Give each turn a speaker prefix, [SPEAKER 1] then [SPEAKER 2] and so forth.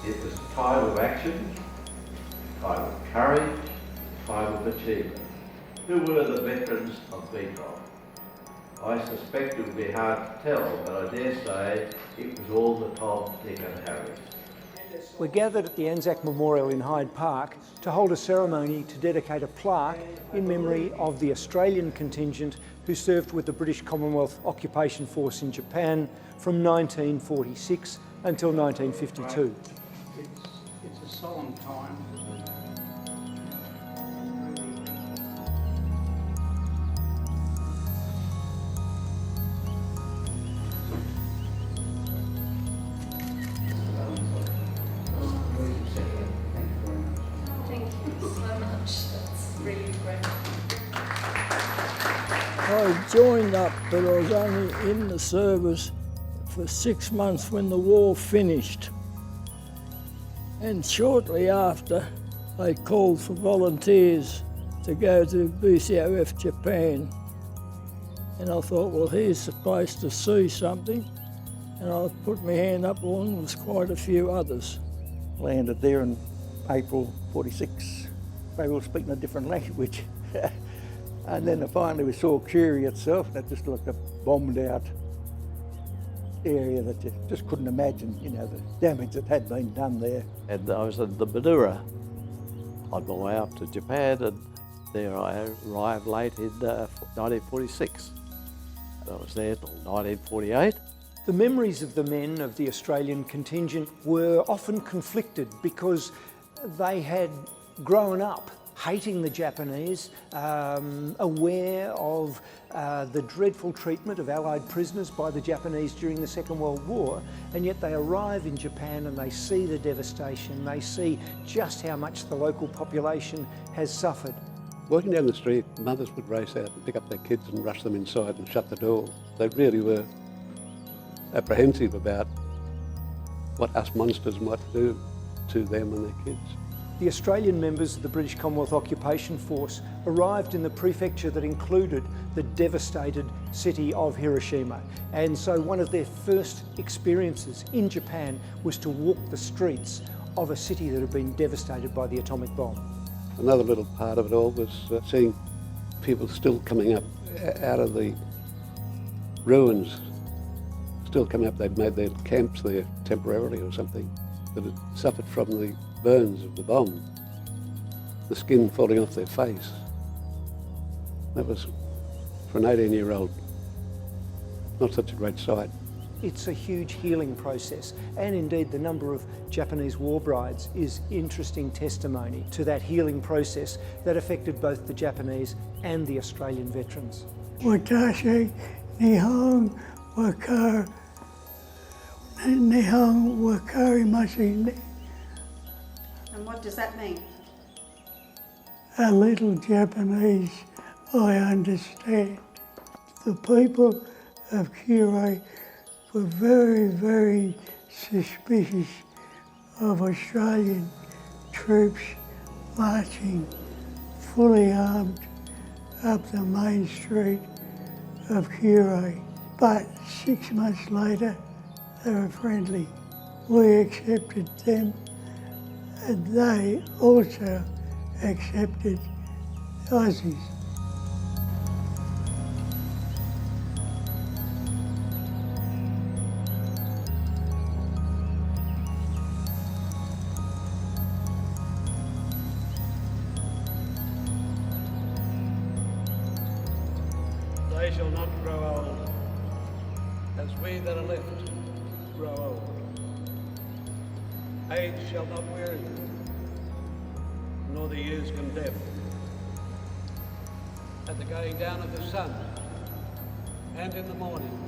[SPEAKER 1] It was a time of action, a time of courage, a time of achievement. Who were the veterans of BCOF? I suspect it would be hard to tell, but I dare say it was all the Tom, Dick and Harry.
[SPEAKER 2] We're gathered at the Anzac Memorial in Hyde Park to hold a ceremony to dedicate a plaque in memory of the Australian contingent who served with the British Commonwealth Occupation Force in Japan from 1946 until 1952.
[SPEAKER 3] It's a solemn time.
[SPEAKER 4] I joined up, but I was only in the service for 6 months when the war finished. And shortly after, they called for volunteers to go to BCOF Japan. And I thought, well, here's the place to see something. And I put my hand up along with quite a few others.
[SPEAKER 5] Landed there in April 46. They were speaking a different language. And then finally we saw Curie itself. That just looked like a bombed out area that you just couldn't imagine, you know, the damage that had been done there.
[SPEAKER 6] And I was in the Madeira on my way up to Japan, and there I arrived late in 1946. And I was there till 1948.
[SPEAKER 2] The memories of the men of the Australian contingent were often conflicted because they had grown up hating the Japanese, aware of the dreadful treatment of Allied prisoners by the Japanese during the Second World War, and yet they arrive in Japan and they see the devastation, they see just how much the local population has suffered.
[SPEAKER 7] Walking down the street, mothers would race out and pick up their kids and rush them inside and shut the door. They really were apprehensive about what us monsters might do to them and their kids.
[SPEAKER 2] The Australian members of the British Commonwealth Occupation Force arrived in the prefecture that included the devastated city of Hiroshima. And so one of their first experiences in Japan was to walk the streets of a city that had been devastated by the atomic bomb.
[SPEAKER 7] Another little part of it all was seeing people still coming up out of the ruins, still coming up. They'd made their camps there temporarily or something, that had suffered from the burns of the bomb, the skin falling off their face. That was, for an 18-year-old, not such a great sight.
[SPEAKER 2] It's a huge healing process, and indeed the number of Japanese war brides is interesting testimony to that healing process that affected both the Japanese and the Australian veterans.
[SPEAKER 8] Watashi Nihon wakarimasu.
[SPEAKER 9] And what does that mean?
[SPEAKER 8] A little Japanese, I understand. The people of Curie were very, very suspicious of Australian troops marching fully armed up the main street of Curie. But 6 months later, they were friendly. We accepted them, and they also accepted Aussies.
[SPEAKER 3] They shall not grow old, as we that are left grow old. Age shall not weary, nor the years condemn. At the going down of the sun, and in the morning,